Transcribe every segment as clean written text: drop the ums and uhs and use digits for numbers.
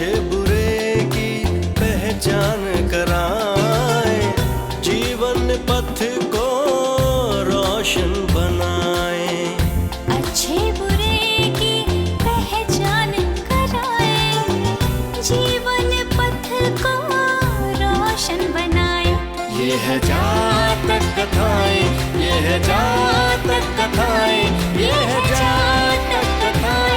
अच्छे बुरे की पहचान कराए, जीवन पथ को रोशन बनाए। अच्छे बुरे की पहचान कराए, जीवन पथ को रोशन बनाए। ये है जातक कथाएं, ये है जातक कथाएं, ये है जातक कथाएं।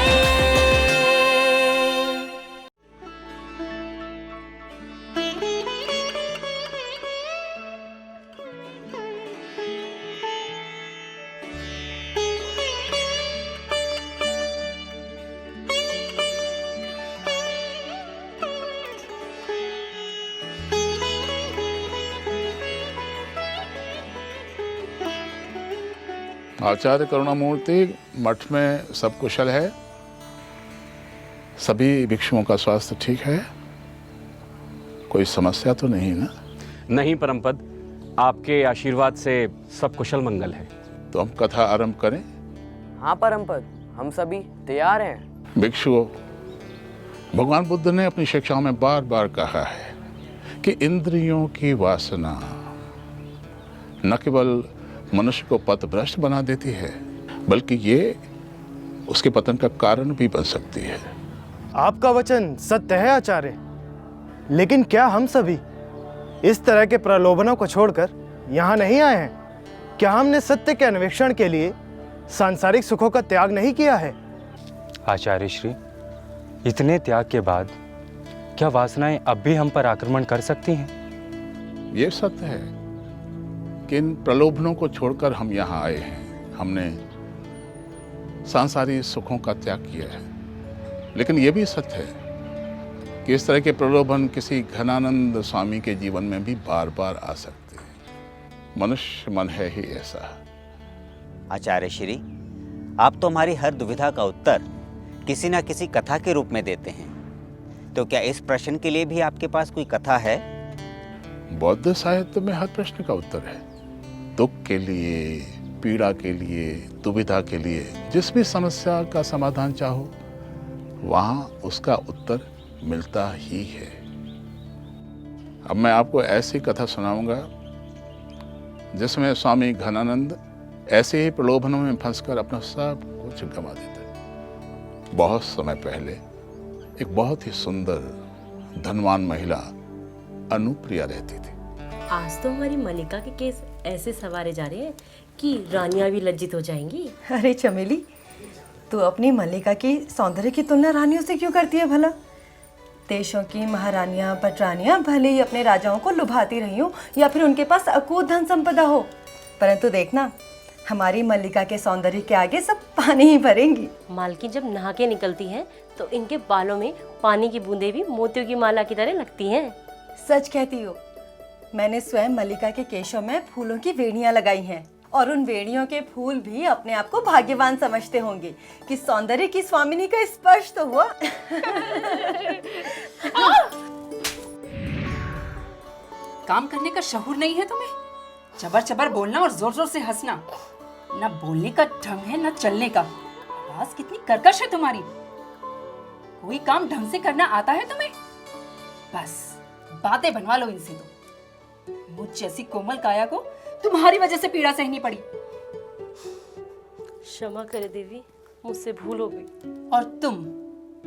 आचार्य करुणामूर्ति, मठ में सब कुशल है? सभी भिक्षुओं का स्वास्थ्य ठीक है? कोई समस्या तो नहीं ना? नहीं परमपद, आपके आशीर्वाद से सब कुशल मंगल है। तो हम कथा आरंभ करें? हाँ परमपद, हम सभी तैयार हैं। भिक्षुओं, भगवान बुद्ध ने अपनी शिक्षाओं में बार बार कहा है कि इंद्रियों की वासना न केवल मनुष्य को पथभ्रष्ट बना देती है, बल्कि ये उसके पतन का कारण भी बन सकती है। आपका वचन सत्य है आचार्य, लेकिन क्या हम सभी इस तरह के प्रलोभनों को छोड़कर यहाँ नहीं आए हैं? क्या हमने सत्य के अन्वेषण के लिए सांसारिक सुखों का त्याग नहीं किया है? आचार्य श्री, इतने त्याग के बाद क्या वासनाएं अब भी हम पर आक्रमण कर सकती हैं? ये सत्य है कि इन प्रलोभनों को छोड़कर हम यहाँ आए हैं। हमने सांसारिक सुखों का त्याग किया है, लेकिन ये भी सत्य है कि इस तरह के प्रलोभन किसी घनानंद स्वामी के जीवन में भी बार बार आ सकते हैं। मनुष्य मन है ही ऐसा। आचार्य श्री, आप तो हमारी हर दुविधा का उत्तर किसी न किसी कथा के रूप में देते हैं, तो क्या इस प्रश्न के लिए भी आपके पास कोई कथा है? बौद्ध साहित्य में हर प्रश्न का उत्तर है। दुख के लिए, पीड़ा के लिए, दुविधा के लिए, जिस भी समस्या का समाधान चाहो, वहां उसका उत्तर मिलता ही है। अब मैं आपको ऐसी कथा सुनाऊंगा जिसमें स्वामी घनानंद ऐसे ही प्रलोभनों में फंसकर अपना सब कुछ गंवा देते। बहुत समय पहले एक बहुत ही सुंदर धनवान महिला अनुप्रिया रहती थी। आज तो हमारी मलिका के केस ऐसे सवारे जा रहे हैं कि रानियां भी लज्जित हो जाएंगी। अरे चमेली, तू अपनी मलिका की सौंदर्य की तुलना रानियों से क्यों करती है भला? देशों की महारानियां पटरानियां भले ही अपने राजाओं को लुभाती रही हो या फिर उनके पास अकूत धन संपदा हो, परंतु देखना, हमारी मल्लिका के सौंदर्य के आगे सब पानी ही भरेंगी। मालकिन जब नहा के निकलती हैं तो इनके बालों में पानी की बूंदें भी मोतियों की माला की तरह लगती हैं। सच कहती हो, मैंने स्वयं मल्लिका के केशों में फूलों की वेणियां लगाई हैं, और उन वेणियों के फूल भी अपने आप को भाग्यवान समझते होंगे कि सौंदर्य की स्वामिनी का स्पर्श तो हुआ। काम करने का शऊर नहीं है तुम्हें? चबर चबर बोलना और जोर जोर से हंसना, ना बोलने का ढंग है ना चलने का। आवाज कितनी कर्कश है तुम्हारी। कोई काम ढंग से करना आता है तुम्हें? बस बातें बनवा लो इनसे। तो मुझ जैसी कोमल काया को तुम्हारी वजह से पीड़ा सहनी पड़ी। क्षमा करे देवी, मुझसे भूल हो गई। और तुम,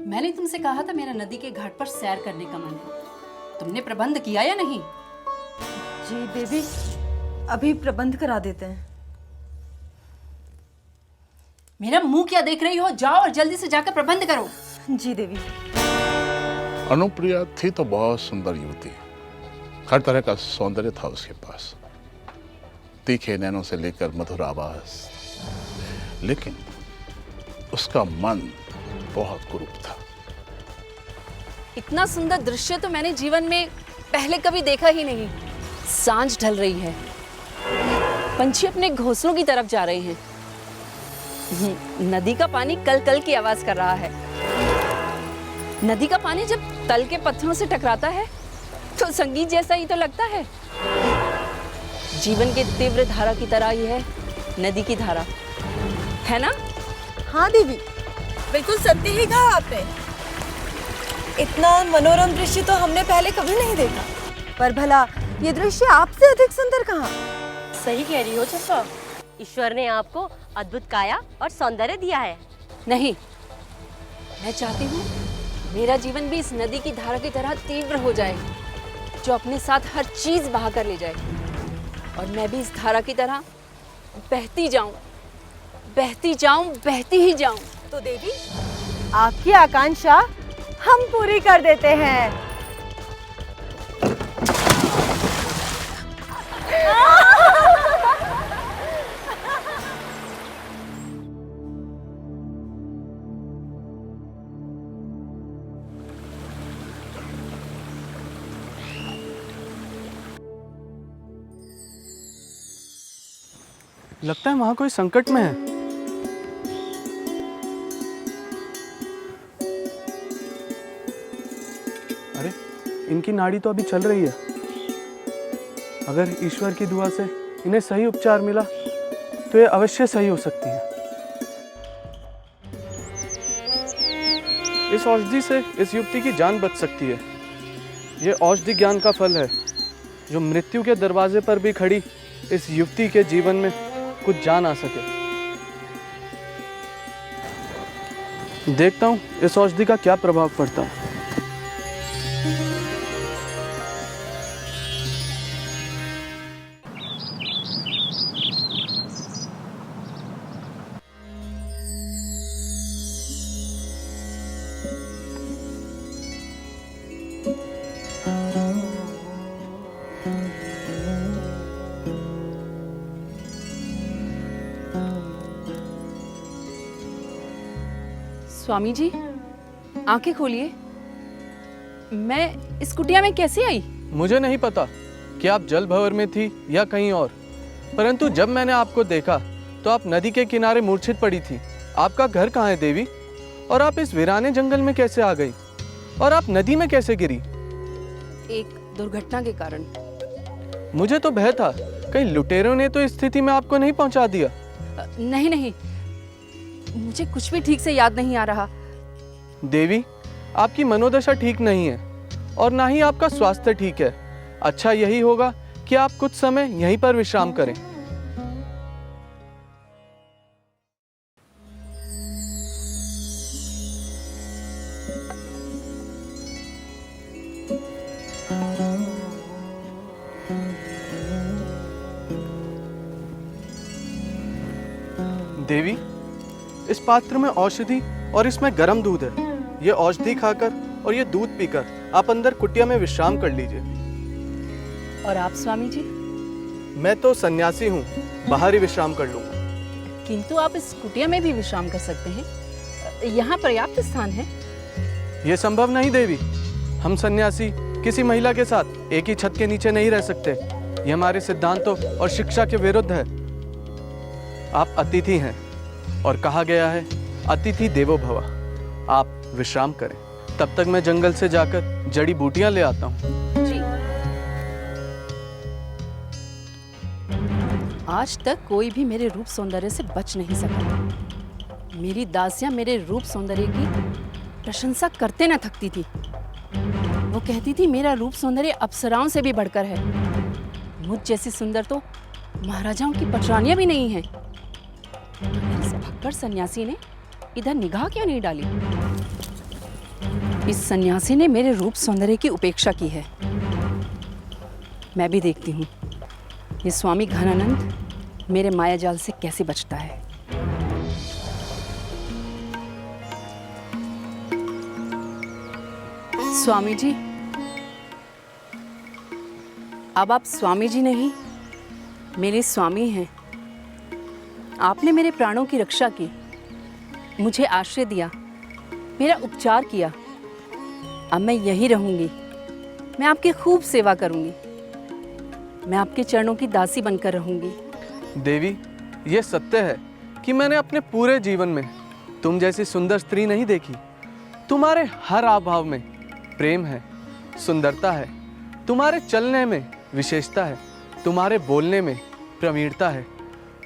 मैंने तुमसे कहा था मेरा नदी के घाट पर सैर करने का मन है, तुमने प्रबंध किया या नहीं? जी देवी, अभी प्रबंध करा देते हैं। मेरा मुंह क्या देख रही हो? जाओ और जल्दी से जाकर प्रबंध करो। जी देवी। अनुप्रिया थी तो बहुत सुंदर युवती, हर तरह का सौंदर्य था उसके पास, तीखे नैनों से लेकर मधुर आवाज, लेकिन उसका मन बहुत कुरूप था। इतना सुंदर दृश्य तो मैंने जीवन में पहले कभी देखा ही नहीं। सांझ ढल रही है, पंछी अपने घोंसलों की तरफ जा रहे हैं, नदी का पानी कल कल की आवाज कर रहा है। नदी का पानी जब तल के पत्थरों से टकराता है तो संगीत जैसा ही तो लगता है। जीवन के तीव्र धारा की तरह ही है नदी की धारा, है ना? हाँ देवी, बिल्कुल सत्य ही कहा आपने। इतना मनोरम दृश्य तो हमने पहले कभी नहीं देखा। पर भला ये दृश्य आपसे अधिक सुंदर कहाँ? सही कह रही हो चंपा, ईश्वर ने आपको अद्भुत काया और सौंदर्य दिया है। नहीं, मैं चाहती हूँ मेरा जीवन भी इस नदी की धारा की तरह तीव्र हो जाए, जो अपने साथ हर चीज बहा कर ले जाए, और मैं भी इस धारा की तरह बहती जाऊं, बहती जाऊं, बहती ही जाऊं। तो देवी, आपकी आकांक्षा हम पूरी कर देते हैं। लगता है वहां कोई संकट में है। अरे, इनकी नाड़ी तो अभी चल रही है। अगर ईश्वर की दुआ से इन्हें सही उपचार मिला तो ये अवश्य सही हो सकती है। इस औषधि से इस युवती की जान बच सकती है। ये औषधि ज्ञान का फल है, जो मृत्यु के दरवाजे पर भी खड़ी इस युवती के जीवन में कुछ जान आ सके। देखता हूं इस औषधि का क्या प्रभाव पड़ता है। स्वामी जी, आंखें खोलिए। मैं इस कुटिया में कैसे आई? मुझे नहीं पता कि आप जल भंवर में थी या कहीं और, परंतु जब मैंने आपको देखा तो आप नदी के किनारे मूर्छित पड़ी थी। आपका घर कहाँ है देवी? और आप इस वीराने जंगल में कैसे आ गई? और आप नदी में कैसे गिरी? एक दुर्घटना के कारण। मुझे तो भय था कहीं लुटेरों ने तो इस स्थिति में आपको नहीं पहुंचा दिया। नहीं नहीं, मुझे कुछ भी ठीक से याद नहीं आ रहा। देवी, आपकी मनोदशा ठीक नहीं है और ना ही आपका स्वास्थ्य ठीक है। अच्छा यही होगा कि आप कुछ समय यहीं पर विश्राम करें। देवी, इस पात्र में औषधि और इसमें गर्म दूध है। ये औषधि खाकर और ये दूध पीकर आप अंदर कुटिया में विश्राम कर लीजिए। और आप स्वामी जी? मैं तो सन्यासी हूँ, बाहर ही विश्राम कर लूंगा। किंतु आप इस कुटिया में भी विश्राम कर सकते हैं, यहाँ पर्याप्त स्थान है। ये संभव नहीं देवी। हम सन्यासी किसी महिला के साथ एक ही छत के नीचे नहीं रह सकते। ये हमारे सिद्धांतों और शिक्षा के विरुद्ध है। आप अतिथि हैं और कहा गया है अतिथि देवो भव। आप विश्राम करें, तब तक मैं जंगल से जाकर जड़ी बूटियां ले आता हूँ। जी। आज तक कोई भी मेरे रूप सौंदर्य से बच नहीं सका। मेरी दासियां मेरे रूप सौंदर्य की प्रशंसा करते न थकती थी। वो कहती थी मेरा रूप सौंदर्य अप्सराओं से भी बढ़कर है। मुझ जैसी सुंदर तो महाराजाओं की पटरानियां भी नहीं हैं। इस भक्कड़ सन्यासी ने इधर निगाह क्यों नहीं डाली? इस सन्यासी ने मेरे रूप सौंदर्य की उपेक्षा की है। मैं भी देखती हूँ ये स्वामी घनानंद मेरे माया जाल से कैसे बचता है। स्वामी जी, अब आप स्वामी जी नहीं, मेरे स्वामी हैं। आपने मेरे प्राणों की रक्षा की, मुझे आश्रय दिया, मेरा उपचार किया। अब मैं यहीं रहूंगी। मैं आपकी खूब सेवा करूंगी। मैं आपके चरणों की दासी बनकर रहूंगी। देवी, ये सत्य है कि मैंने अपने पूरे जीवन में तुम जैसी सुंदर स्त्री नहीं देखी। तुम्हारे हर आभाव में प्रेम है, सुंदरता है। तुम्हारे चलने में विशेषता है, तुम्हारे बोलने में प्रवीणता है।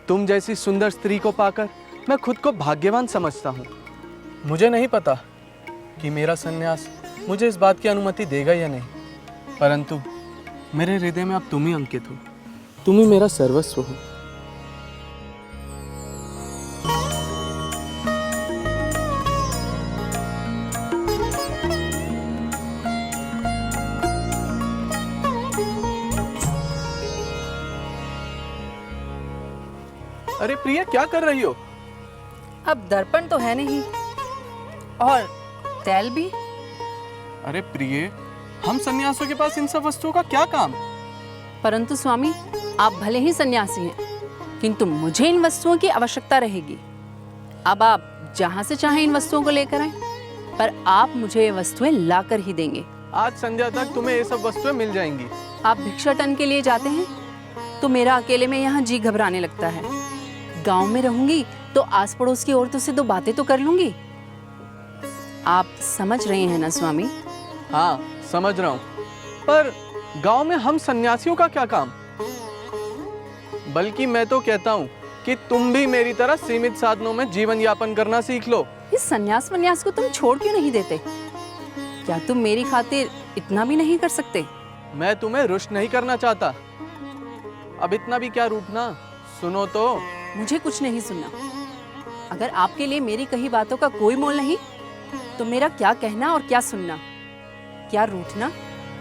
तुम जैसी सुंदर स्त्री को पाकर मैं खुद को भाग्यवान समझता हूँ। मुझे नहीं पता कि मेरा संन्यास मुझे इस बात की अनुमति देगा या नहीं, परंतु मेरे हृदय में अब तुम ही अंकित हो, तुम ही मेरा सर्वस्व हो। अरे प्रिया, क्या कर रही हो? अब दर्पण तो है नहीं और तेल भी। अरे प्रिय, हम सन्यासियों के पास इन सब वस्तुओं का क्या काम? परंतु स्वामी, आप भले ही सन्यासी हैं, किंतु मुझे इन वस्तुओं की आवश्यकता रहेगी। अब आप जहां से चाहें इन वस्तुओं को लेकर आएं, पर आप मुझे ये वस्तुएं लाकर ही देंगे। आज संध्या तक तुम्हें ये सब वस्तुएं मिल जाएंगी। आप भिक्षाटन के लिए जाते हैं तो मेरा अकेले में यहाँ जी घबराने लगता है। गांव में रहूंगी तो आस पड़ोस की औरतों से दो बातें तो कर लूंगी। आप समझ रहे हैं ना स्वामी? हाँ, समझ रहा हूँ, पर गांव में हम सन्यासियों का क्या काम? बल्कि मैं तो कहता हूँ कि तुम भी मेरी तरह सीमित साधनों में जीवन यापन करना सीख लो। इस सन्यास वन्यास को तुम छोड़ क्यों नहीं देते? क्या तुम मेरी खातिर इतना भी नहीं कर सकते? मैं तुम्हें रुष्ट नहीं करना चाहता। अब इतना भी क्या रूठना, सुनो तो। मुझे कुछ नहीं सुनना। अगर आपके लिए मेरी कही बातों का कोई मोल नहीं, तो मेरा क्या कहना और क्या सुनना, क्या रूठना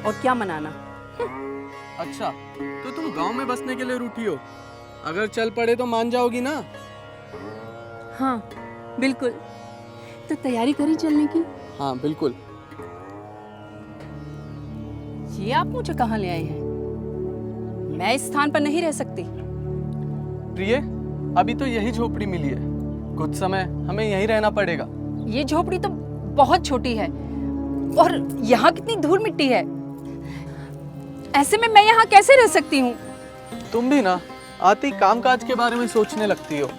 और क्या मनाना। अच्छा, तो तुम गांव में बसने के लिए रूठी हो? अगर चल पड़े तो मान जाओगी ना? हाँ बिल्कुल। तो तैयारी करी चलने की? हाँ बिल्कुल। ये आप मुझे कहाँ ले आए हैं? मैं इस स्थान पर नहीं रह सकती। प्रिय, अभी तो यही झोपड़ी मिली है, कुछ समय हमें यहीं रहना पड़ेगा। ये झोपड़ी तो बहुत छोटी है और यहाँ कितनी धूल मिट्टी है। ऐसे में मैं यहाँ कैसे रह सकती हूँ? तुम भी ना आती कामकाज के बारे में सोचने लगती हो।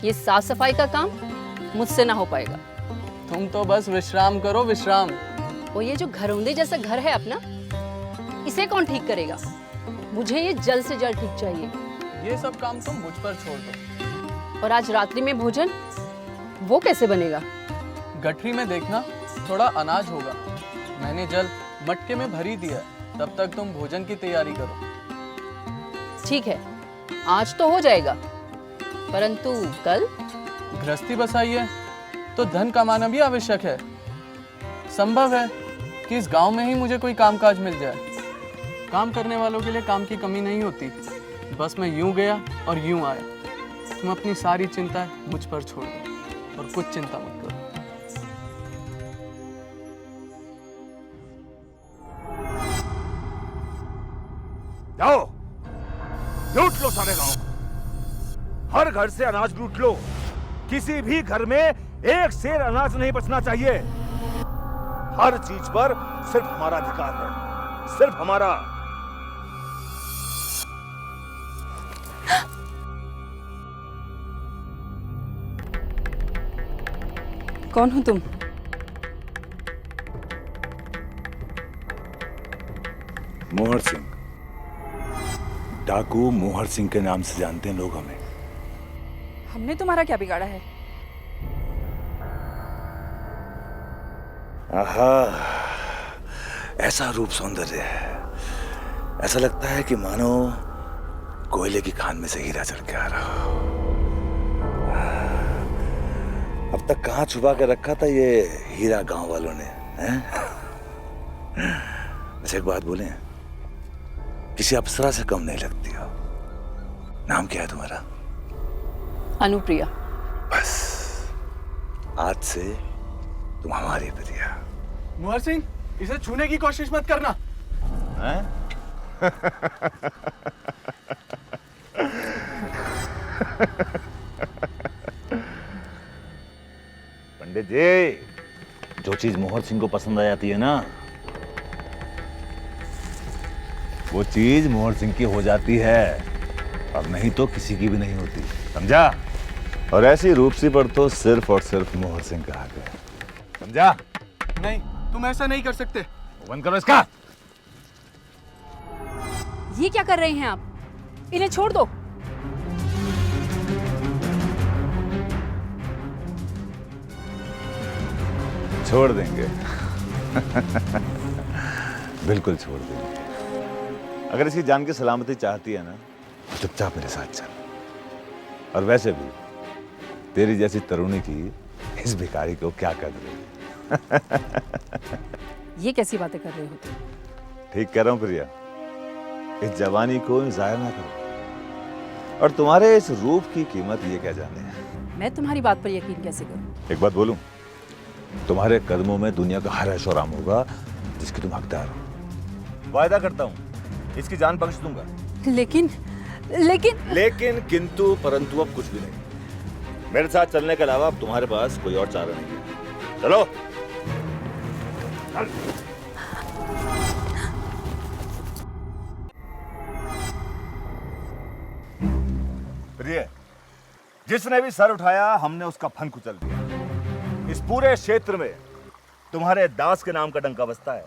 ये साफ सफाई का काम मुझसे ना हो पाएगा। तुम तो बस विश्राम करो, विश्राम। वो ये जो घरौंदे जैसा घर है अपना, इसे कौन ठीक करेगा? मुझे ये जल्द से जल्द ठीक चाहिए। ये सब काम तुम मुझ पर छोड़ दो। और आज रात्रि में भोजन वो कैसे बनेगा? गठरी में देखना, थोड़ा अनाज होगा, मैंने जल मटके में भरी दिया है। तब तक तुम भोजन की तैयारी करो। ठीक है, आज तो हो जाएगा, परंतु कल? गृहस्थी बसाई है तो धन कमाना भी आवश्यक है। संभव है कि इस गांव में ही मुझे कोई कामकाज मिल जाए। काम करने वालों के लिए काम की कमी नहीं होती। बस मैं यूं गया और यूं आया। तुम अपनी सारी चिंता मुझ पर छोड़ दो और कुछ चिंता मत करो। जाओ, लूट लो सारे गांव, हर घर से अनाज लूट लो। किसी भी घर में एक सेर अनाज नहीं बचना चाहिए। हर चीज पर सिर्फ हमारा अधिकार है, सिर्फ हमारा। कौन हो तुम? मोहर सिंह, डाकू मोहर सिंह के नाम से जानते हैं लोग हमें। हमने तुम्हारा क्या बिगाड़ा है? आहा, ऐसा रूप सौंदर्य है, ऐसा लगता है कि मानो कोयले की खान में से हीरा चढ़ के आ रहा हो। अब तक कहाँ छुपा के रखा था ये हीरा गांव वालों ने, हैं? अच्छा एक बात बोले, किसी अप्सरा से कम नहीं लगती हो। नाम क्या है तुम्हारा? अनुप्रिया। बस आज से तुम हमारी प्रिया। मोहर सिंह, इसे छूने की कोशिश मत करना। हैं? पंडित जी, जो चीज मोहर सिंह को पसंद आ जाती है ना, वो चीज मोहर सिंह की हो जाती है, और नहीं तो किसी की भी नहीं होती, समझा? और ऐसी रूपसी पर तो सिर्फ और सिर्फ मोहर सिंह का हक है, समझा? नहीं, तुम ऐसा नहीं कर सकते। बंद करो इसका। ये क्या कर रहे हैं आप? इन्हें छोड़ दो। छोड़ देंगे, बिल्कुल छोड़ देंगे। अगर इसकी जान की सलामती चाहती है ना, चुपचाप मेरे साथ चल। और वैसे भी तेरी जैसी तरुणी की इस भिखारी को क्या कर रही है? ये कैसी बातें कर रहे हो तुम? ठीक कह रहा हूं प्रिया, इस जवानी को जाया ना करो। और तुम्हारे इस रूप की कीमत ये क्या जाने है। मैं तुम्हारी बात पर यकीन कैसे करूं? एक बात बोलूं, तुम्हारे कदमों में दुनिया का हर ऐशो आराम होगा जिसकी तुम हकदार हो। वायदा करता हूं, इसकी जान बख्श दूंगा। लेकिन किंतु परंतु अब कुछ भी नहीं। मेरे साथ चलने के अलावा अब तुम्हारे पास कोई और चारा नहीं है। चलो चल। प्रिय, जिसने भी सर उठाया हमने उसका फन कुचल दिया। इस पूरे क्षेत्र में तुम्हारे दास के नाम का डंका बजता है।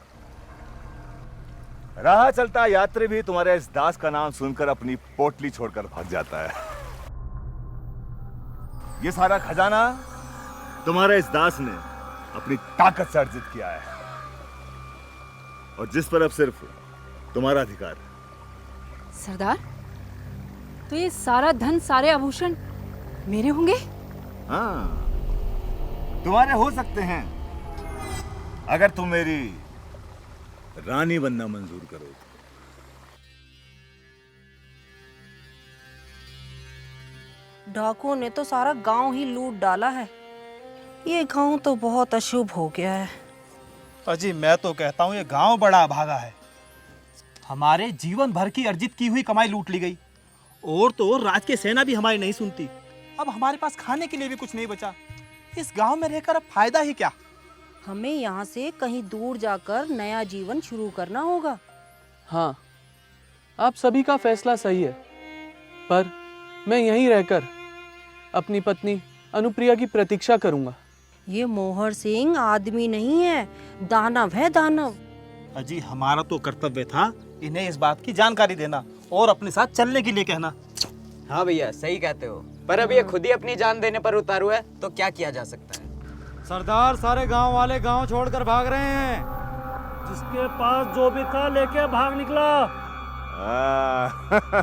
राह चलता यात्री भी तुम्हारे इस दास का नाम सुनकर अपनी पोटली छोड़कर भाग जाता है। ये सारा खजाना तुम्हारे इस दास ने अपनी ताकत से अर्जित किया है, और जिस पर अब सिर्फ तुम्हारा अधिकार है। सरदार, तो ये सारा धन, सारे आभूषण मेरे होंगे? हाँ, तुम्हारे हो सकते हैं, अगर तुम मेरी रानी बनना मंजूर करो। डाकुओं ने तो सारा गांव ही लूट डाला है। ये गांव तो बहुत अशुभ हो गया है। अजी, मैं तो कहता हूँ ये गांव बड़ा अभागा है। हमारे जीवन भर की अर्जित की हुई कमाई लूट ली गई, और तो राज की सेना भी हमारी नहीं सुनती। अब हमारे पास खाने के लिए भी कुछ नहीं बचा। इस गांव में रहकर अब फायदा ही क्या? हमें यहाँ से कहीं दूर जाकर नया जीवन शुरू करना होगा। हाँ, आप सभी का फैसला सही है, पर मैं यहीं रहकर अपनी पत्नी अनुप्रिया की प्रतीक्षा करूंगा। ये मोहर सिंह आदमी नहीं है, दानव है, दानव। अजी, हमारा तो कर्तव्य था इन्हें इस बात की जानकारी देना और अपने साथ चलने के लिए कहना। हाँ भैया, सही कहते हो, पर अब ये खुद ही अपनी जान देने पर उतारू है, तो क्या किया जा सकता है? सरदार, सारे गांव वाले गांव छोड़कर भाग रहे हैं। जिसके पास जो भी था लेके भाग निकला।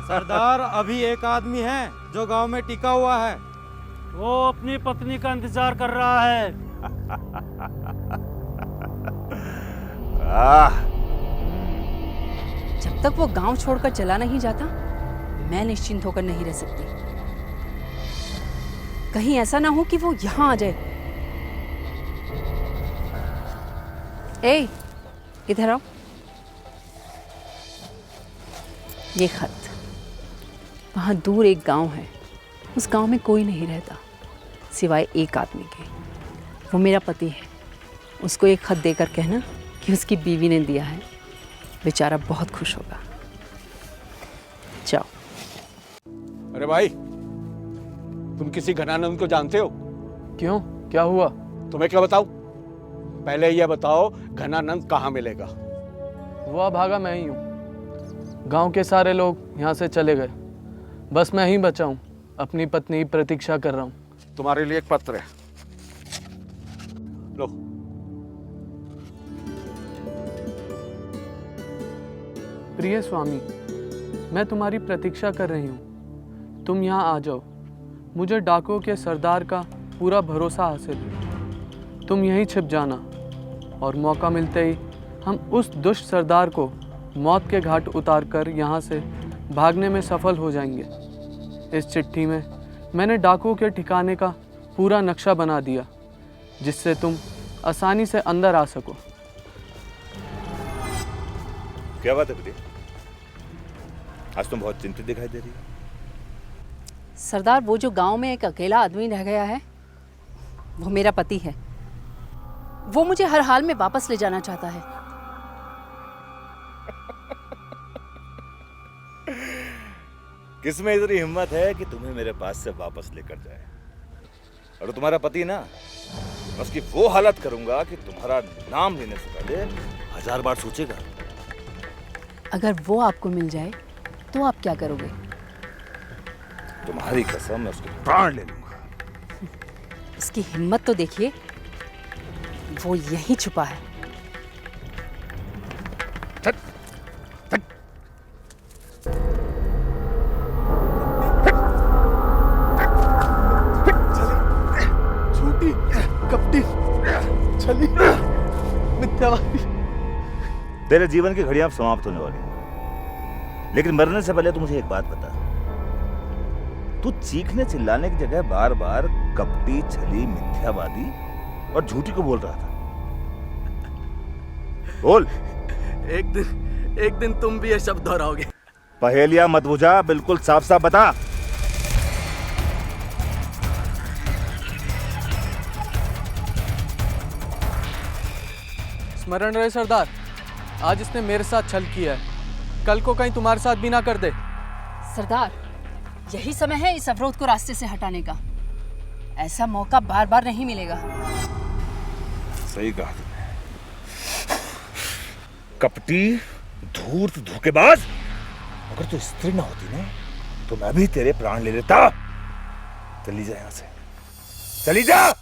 सरदार, अभी एक आदमी है जो गांव में टिका हुआ है। वो अपनी पत्नी का इंतजार कर रहा है। जब तक वो गांव छोड़कर चला नहीं जाता, मैं निश्चिंत होकर नहीं रह सकती। कहीं ऐसा ना हो कि वो यहाँ आ जाए। ए, इधर आओ। ये खत, वहां दूर एक गांव है, उस गांव में कोई नहीं रहता सिवाय एक आदमी के। वो मेरा पति है। उसको एक खत देकर कहना कि उसकी बीवी ने दिया है, बेचारा बहुत खुश होगा। जाओ। अरे भाई, तुम किसी घनानंद को जानते हो? क्यों, क्या हुआ? तुम्हें क्या बताऊं? पहले यह बताओ, घनानंद कहाँ मिलेगा? वो अभागा मैं ही हूँ। गांव के सारे लोग यहाँ से चले गए, बस मैं ही बचा हूँ। अपनी पत्नी की प्रतीक्षा कर रहा हूँ। तुम्हारे लिए एक पत्र है, लो। प्रिय स्वामी, मैं तुम्हारी प्रतीक्षा कर रही हूँ। तुम यहाँ आ जाओ। मुझे डाकुओं के सरदार का पूरा भरोसा हासिल है। तुम यहीं छिप जाना, और मौका मिलते ही हम उस दुष्ट सरदार को मौत के घाट उतारकर यहाँ से भागने में सफल हो जाएंगे। इस चिट्ठी में मैंने डाकुओं के ठिकाने का पूरा नक्शा बना दिया, जिससे तुम आसानी से अंदर आ सको। क्या बात है प्रिय? आज तुम बहुत चिंतित दिखाई दे रही हो। सरदार, वो जो गांव में एक अकेला आदमी रह गया है, वो मेरा पति है। वो मुझे हर हाल में वापस ले जाना चाहता है। किसमें इतनी हिम्मत है कि तुम्हें मेरे पास से वापस लेकर जाए? और तुम्हारा पति ना, मैं उसकी वो हालत करूंगा कि तुम्हारा नाम लेने से पहले 1000 बार सोचेगा। अगर वो आपको मिल जाए तो आप क्या करोगे? तुम्हारी कसम, मैं उसके प्राण ले लूंगा। उसकी हिम्मत तो देखिए, वो यहीं छुपा है। मिथ्यावादी। तेरे जीवन की घड़ियां अब समाप्त होने वाली हैं। लेकिन मरने से पहले तू मुझे एक बात बता, तू चीखने चिल्लाने की जगह बार बार कपटी, छली, मिथ्यावादी और झूठी को बोल रहा था। बोल। एक दिन तुम भी ये शब्द दोहराओगे। पहेलियां मत बुझा, बिल्कुल साफ साफ बता। स्मरण रहे सरदार, आज इसने मेरे साथ छल किया है, कल को कहीं तुम्हारे साथ भी ना कर दे। सरदार, यही समय है इस अवरोध को रास्ते से हटाने का। ऐसा मौका बार बार नहीं मिलेगा। सही कहा तुमने। कपटी, धूर्त, धोखेबाज। अगर तू स्त्री ना होती ना तो मैं भी तेरे प्राण ले लेता। चली जा यहां से, चली जा।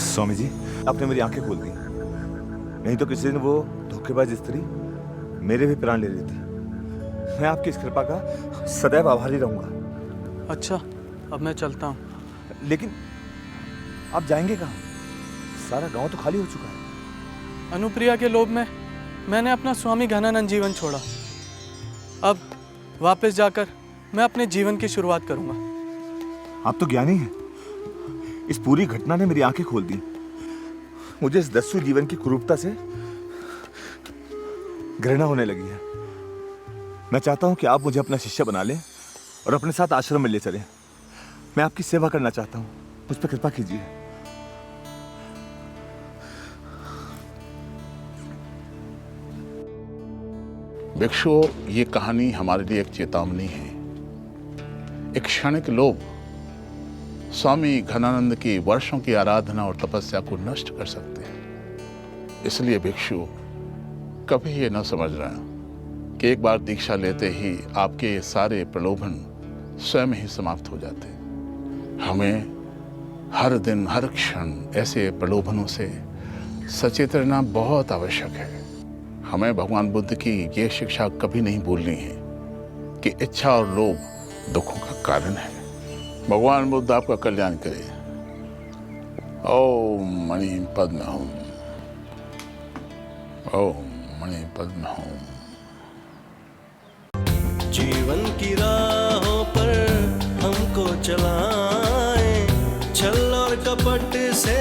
स्वामी जी, आपने मेरी आंखें खोल दी, नहीं तो किसी दिन वो धोखेबाज स्त्री मेरे भी प्राण ले लेती। मैं आपकी इस कृपा का सदैव आभारी रहूंगा। अच्छा, अब मैं चलता हूँ। लेकिन आप जाएंगे कहाँ? सारा गांव तो खाली हो चुका है। अनुप्रिया के लोभ में मैंने अपना स्वामी घनानंद जीवन छोड़ा। अब वापस जाकर मैं अपने जीवन की शुरुआत करूंगा। आप तो ज्ञानी हैं। इस पूरी घटना ने मेरी आंखें खोल दी। मुझे इस दस्यु जीवन की कुरूपता से घृणा होने लगी है। मैं चाहता हूं कि आप मुझे अपना शिष्य बना लें और अपने साथ आश्रम में ले चलें। मैं आपकी सेवा करना चाहता हूं, मुझ पर कृपा कीजिए। भिक्षु, ये कहानी हमारे लिए एक चेतावनी है। एक क्षणिक लोभ स्वामी घनानंद की वर्षों की आराधना और तपस्या को नष्ट कर सकते हैं। इसलिए भिक्षु, कभी ये न समझना कि एक बार दीक्षा लेते ही आपके सारे प्रलोभन स्वयं ही समाप्त हो जाते। हमें हर दिन हर क्षण ऐसे प्रलोभनों से सचेत रहना बहुत आवश्यक है। हमें भगवान बुद्ध की ये शिक्षा कभी नहीं भूलनी है कि इच्छा और लोभ दुखों का कारण है। भगवान बुद्ध आपका कल्याण करे। ओम मणि पद्म हूं, ओम मणि पद्म हूं। जीवन की राहों पर हमको चलाएं, छल और कपट से